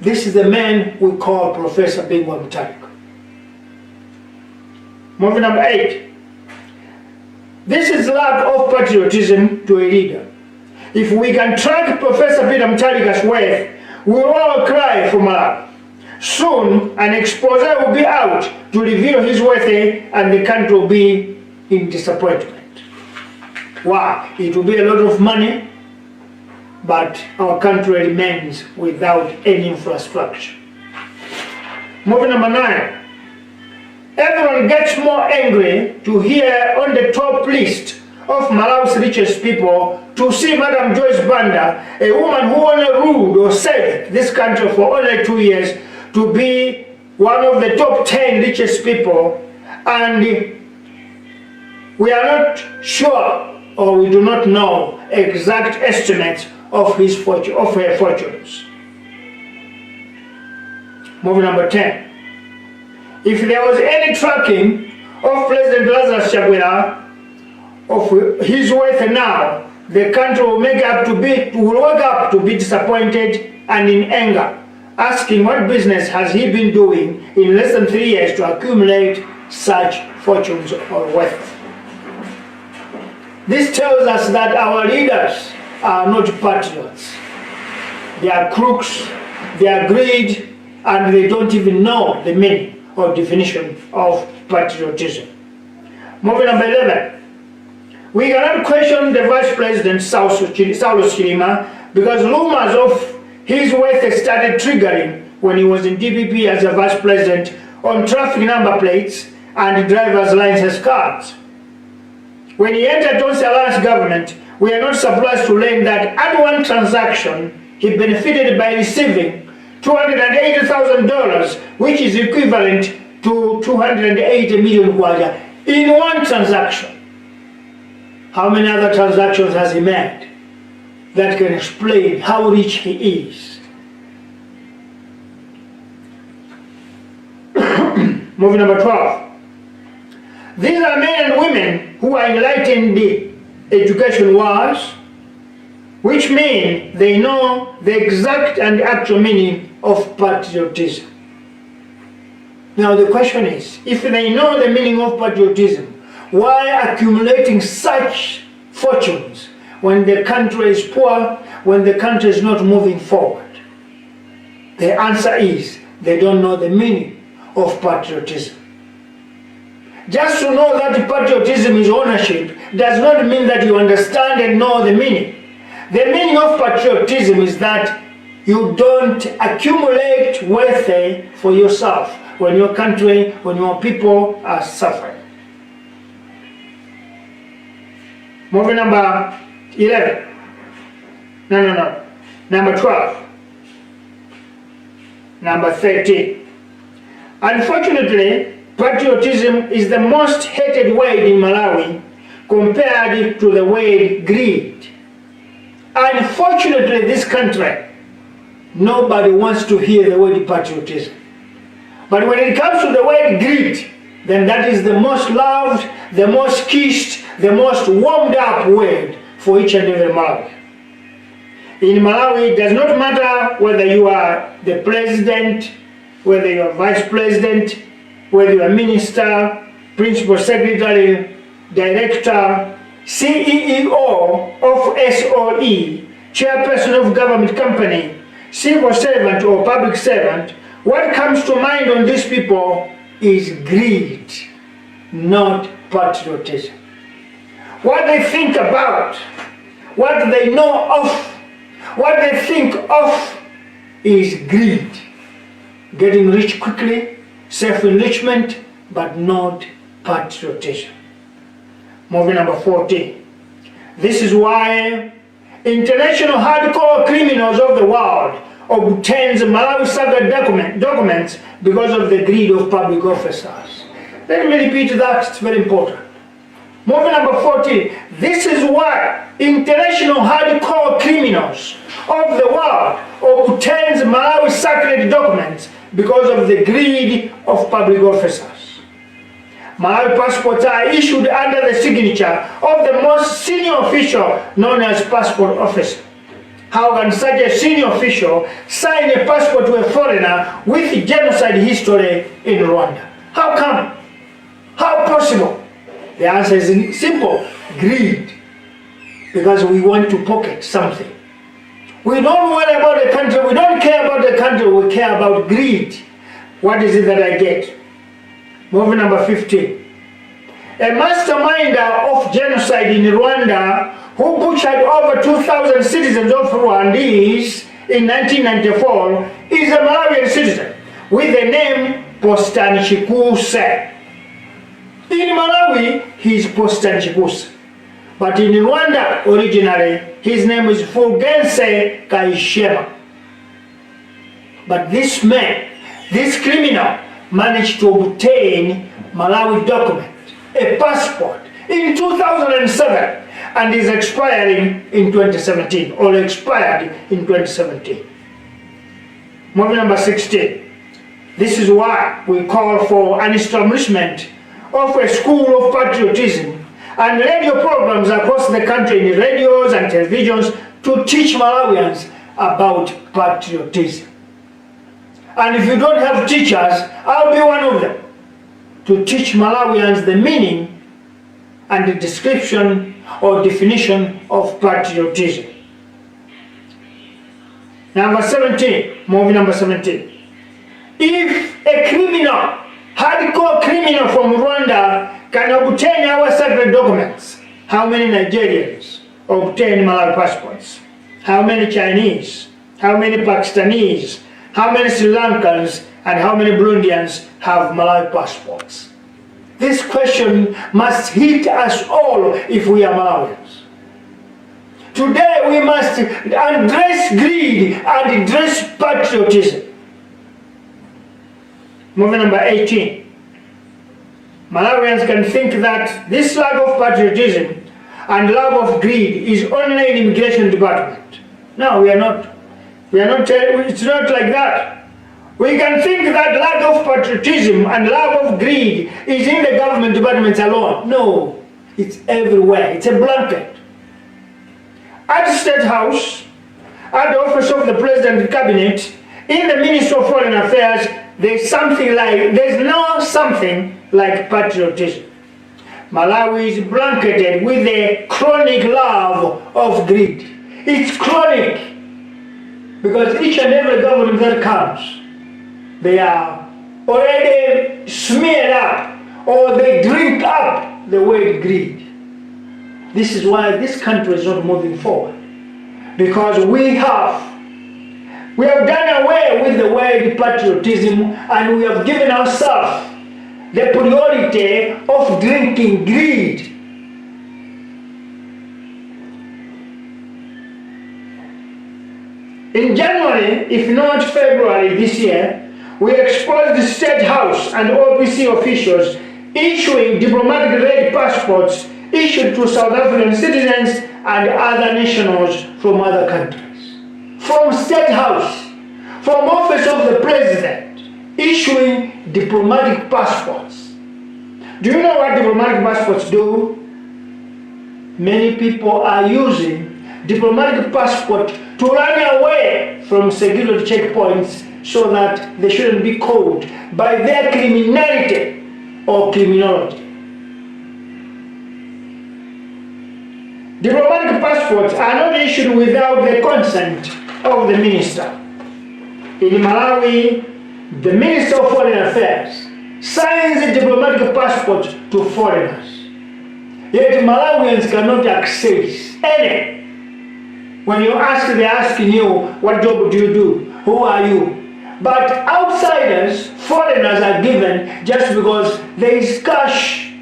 Speaker 3: This is the man we call Professor Bingwa Mutharika. Moving number 8. This is lack of patriotism to a leader. If we can track Professor Peter Mutharika's wealth, we will all cry for Malawi. Soon, an expose will be out to reveal his wealth and the country will be in disappointment. Wow, it will be a lot of money, but our country remains without any infrastructure. Movie number 9. Everyone gets more angry to hear on the top list of Malawi's richest people to see Madam Joyce Banda, a woman who only ruled or served this country for only 2 years, to be one of the top 10 richest people, and we are not sure or we do not know exact estimates of her fortunes. Movie number 10. If there was any tracking of President Lazarus Chakwera of his wealth now, the country will wake up to be disappointed and in anger, asking what business has he been doing in less than 3 years to accumulate such fortunes or wealth. This tells us that our leaders are not patriots. They are crooks, they are greed, and they don't even know the meaning or definition of patriotism. Moving number 11. We cannot question the Vice President Saulos Chilima because rumors of his wealth started triggering when he was in DPP as a Vice President on traffic number plates and driver's license cards. When he entered Tonsi Alliance government, we are not surprised to learn that at one transaction, he benefited by receiving $280,000, which is equivalent to 280 million kwacha in one transaction. How many other transactions has he made that can explain how rich he is? Movie number 12. These are men and women who are enlightened the education wars, which mean they know the exact and actual meaning of patriotism. Now the question is, if they know the meaning of patriotism, why accumulating such fortunes when the country is poor, when the country is not moving forward? The answer is, they don't know the meaning of patriotism. Just to know that patriotism is ownership does not mean that you understand and know the meaning. The meaning of patriotism is that you don't accumulate wealth for yourself when your country, when your people are suffering. Movie number 11. No. Number 12. Number 13. Unfortunately, patriotism is the most hated word in Malawi compared to the word greed. Unfortunately, this country, nobody wants to hear the word patriotism. But when it comes to the word greed, then that is the most loved, the most kissed, the most warmed up word for each and every Malawi. In Malawi, it does not matter whether you are the president, whether you are vice president, whether you are minister, principal secretary, director, CEO of SOE, chairperson of government company, civil servant or public servant, what comes to mind on these people is greed, not patriotism. What they think about, what they know of, what they think of is greed. Getting rich quickly, self-enrichment, but not patriotism. Movie number 14. This is why international hardcore criminals of the world obtains Malawi saga documents because of the greed of public officers. Let me repeat that, it's very important. Movie number 14. This is why international hardcore criminals of the world obtains Malawi sacred documents because of the greed of public officers. Malawi passports are issued under the signature of the most senior official known as passport officer. How can such a senior official sign a passport to a foreigner with genocide history in Rwanda? How come? How possible? The answer is simple: greed. Because we want to pocket something. We don't worry about the country, we don't care about the country, we care about greed What is it that I get? Movie number 15. A masterminder of genocide in Rwanda who butchered over 2,000 citizens of Rwandese in 1994 is a Malawian citizen with the name Postanchikuse. In Malawi, he is Postanchikuse. But in Rwanda, originally, his name is Fulgense Kayishema. But this man, this criminal, managed to obtain Malawi document, a passport, in 2007 and is expiring in 2017, or expired in 2017. Movie number 16. This is why we call for an establishment of a school of patriotism and radio programs across the country in radios and televisions to teach Malawians about patriotism. And if you don't have teachers, I'll be one of them, to teach Malawians the meaning and the description or definition of patriotism. Number 17, movie number 17. If a criminal, hardcore criminal from Rwanda can obtain our sacred documents, how many Nigerians obtain Malawi passports? How many Chinese? How many Pakistanis? How many Sri Lankans and how many Burundians have Malawi passports? This question must hit us all if we are Malawians. Today we must address greed and address patriotism. Movie number 18. Malawians can think that this lack of patriotism and love of greed is only in immigration department. No, we are not. It's not like that. We can think that lack of patriotism and love of greed is in the government departments alone. No, it's everywhere. It's a blanket. At the State House, at the office of the President and Cabinet, in the Ministry of Foreign Affairs, there's no something like patriotism. Malawi is blanketed with a chronic love of greed. It's chronic because each and every government that comes, they are already smeared up or they drink up the word greed. This is why this country is not moving forward, because we have done away with the word patriotism and we have given ourselves the priority of drinking greed. In January, if not February this year, we exposed the State House and OPC officials issuing diplomatic red passports issued to South African citizens and other nationals from other countries. From State House, from Office of the President, issuing diplomatic passports. Do you know what diplomatic passports do? Many people are using diplomatic passport to run away from security checkpoints so that they shouldn't be caught by their criminality or criminology. Diplomatic passports are not issued without the consent of the minister. In Malawi, the Minister of Foreign Affairs signs a diplomatic passport to foreigners. Yet Malawians cannot access any. When you ask, they're asking you, what job do you do? Who are you? But outsiders, foreigners are given just because there is cash,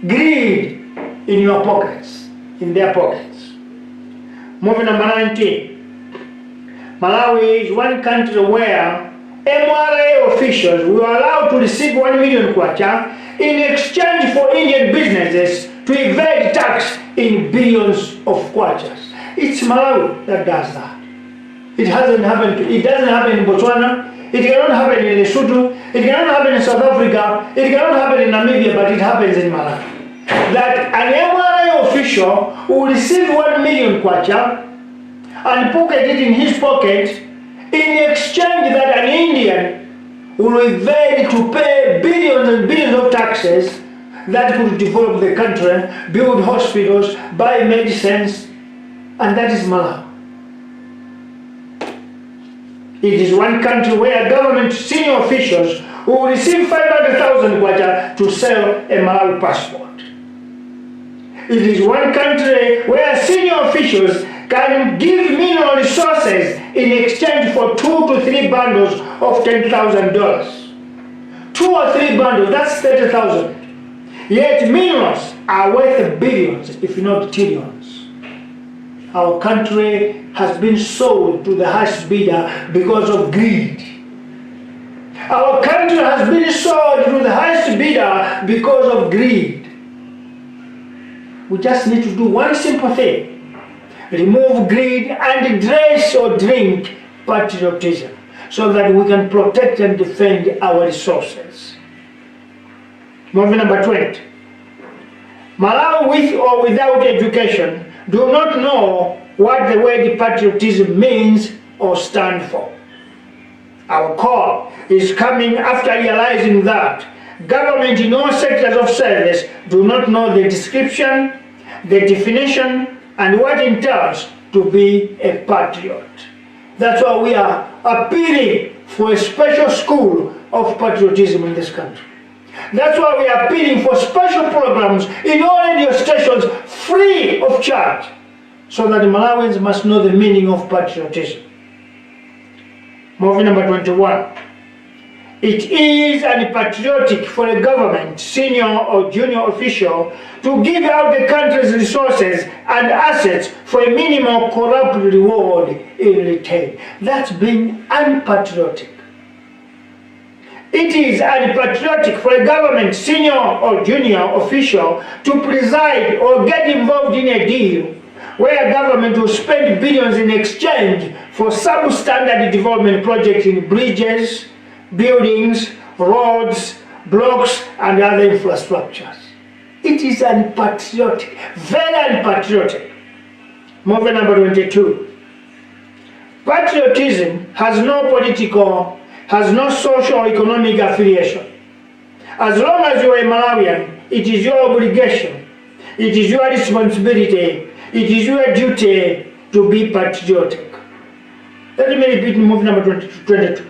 Speaker 3: greed in your pockets, in their pockets. Movie number 19. Malawi is one country where MRA officials were allowed to receive 1 million kwacha in exchange for Indian businesses to evade tax in billions of kwachas. It's Malawi that does that. It doesn't happen in Botswana, it cannot happen in Lesotho, it cannot happen in South Africa, it cannot happen in Namibia, but it happens in Malawi. That an MRA official will receive 1 million kwacha and pocket it in his pocket in exchange that an Indian will evade to pay billions and billions of taxes that could develop the country, build hospitals, buy medicines, and that is Malawi. It is one country where government senior officials who will receive 500,000 kwacha to sell a Malawi passport. It is one country where senior officials can give mineral resources in exchange for 2 to 3 bundles of $10,000. 2 or 3 bundles, that's 30,000. Yet minerals are worth billions, if not trillions. Our country has been sold to the highest bidder because of greed. Our country has been sold to the highest bidder because of greed. We just need to do one simple thing: remove greed and dress or drink patriotism so that we can protect and defend our resources. Movie number 20. Malawi, with or without education, do not know what the word patriotism means or stand for. Our call is coming after realizing that government in all sectors of service do not know the description, the definition, and what it entails to be a patriot. That's why we are appealing for a special school of patriotism in this country. That's why we are appealing for special programs in all radio stations free of charge, so that Malawians must know the meaning of patriotism. Movie number 21. It is unpatriotic for a government, senior or junior official, to give out the country's resources and assets for a minimal corrupt reward in return. That's being unpatriotic. It is unpatriotic for a government, senior or junior official, to preside or get involved in a deal where government will spend billions in exchange for substandard development projects in bridges, buildings, roads, blocks, and other infrastructures. It is unpatriotic, very unpatriotic. Movie number 22. Patriotism has no political, has no social or economic affiliation. As long as you are a Malawian, it is your obligation, it is your responsibility, it is your duty to be patriotic. Let me repeat movie number 22.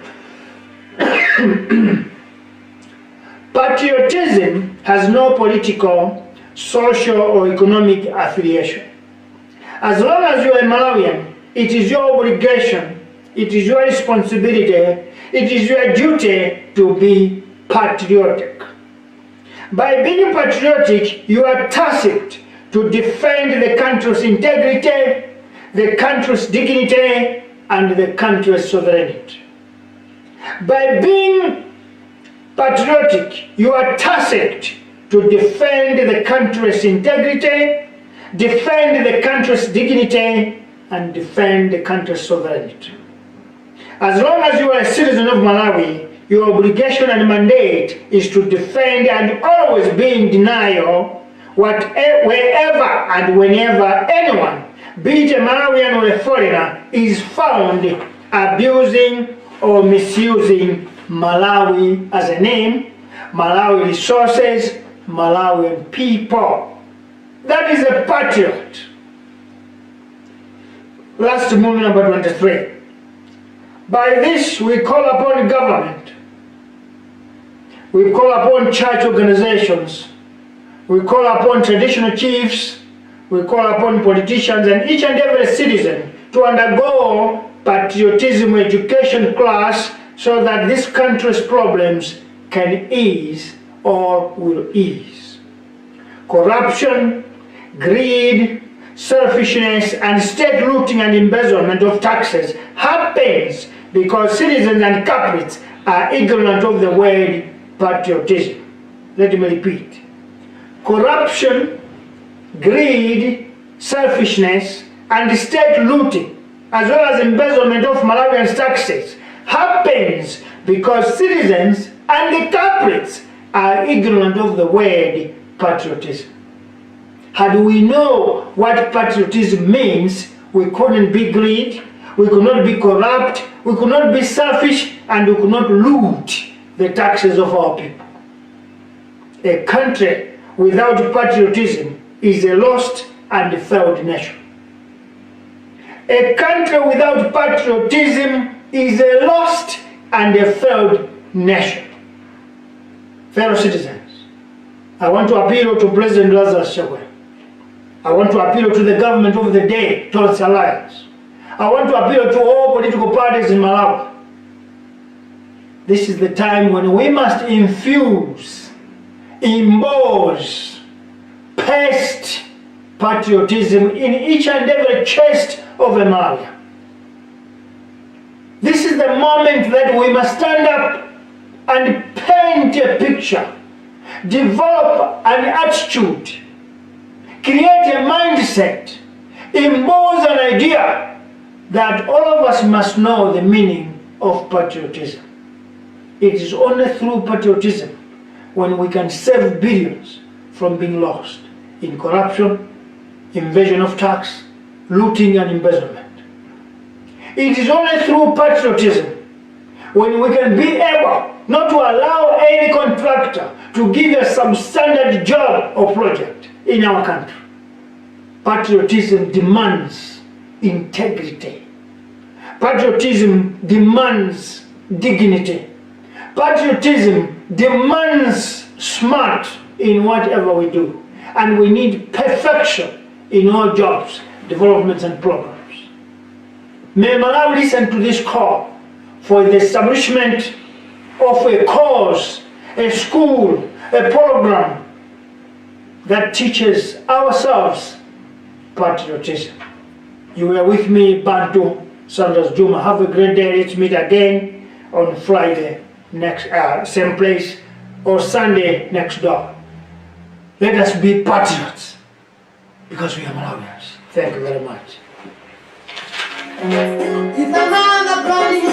Speaker 3: Patriotism has no political, social, or economic affiliation. As long as you are a Malawian, it is your obligation, it is your responsibility, it is your duty to be patriotic. By being patriotic, you are tasked to defend the country's integrity, the country's dignity, and the country's sovereignty. By being patriotic, you are tasked to defend the country's integrity, defend the country's dignity, and defend the country's sovereignty. As long as you are a citizen of Malawi, your obligation and mandate is to defend and always be in denial wherever and whenever anyone, be it a Malawian or a foreigner, is found abusing or misusing Malawi as a name, Malawi resources, Malawian people. That is a patriot. Last movie number 23. By this we call upon government, we call upon church organizations, we call upon traditional chiefs, we call upon politicians and each and every citizen to undergo patriotism education class so that this country's problems can ease or will ease. Corruption, greed, selfishness, and state looting and embezzlement of taxes happens because citizens and culprits are ignorant of the word patriotism. Let me repeat. Corruption, greed, selfishness, and state looting, as well as embezzlement of Malawian taxes, happens because citizens and the culprits are ignorant of the word patriotism. Had we know what patriotism means, we couldn't be greedy, we could not be corrupt, we could not be selfish, and we could not loot the taxes of our people. A country without patriotism is a lost and failed nation. A country without patriotism is a lost and a failed nation. Fellow citizens, I want to appeal to President Lazarus Chakwera. I want to appeal to the government of the day, Towards Alliance. I want to appeal to all political parties in Malawi. This is the time when we must infuse, impose, paste patriotism in each and every chest of a Malawian. This is the moment that we must stand up and paint a picture, develop an attitude, create a mindset, impose an idea that all of us must know the meaning of patriotism. It is only through patriotism when we can save billions from being lost in corruption, invasion of tax, looting and embezzlement. It is only through patriotism when we can be able not to allow any contractor to give a substandard job or project in our country. Patriotism demands integrity. Patriotism demands dignity. Patriotism demands smart in whatever we do. And we need perfection in all jobs, developments and programs. May Malawi listen to this call for the establishment of a course, a school, a program that teaches ourselves patriotism. You were with me, Bantu Sanders Juma. Have a great day. Let's meet again on Friday, next same place, or Sunday next door. Let us be patriots because we are Malawians. Thank you very much.
Speaker 1: If I'm on the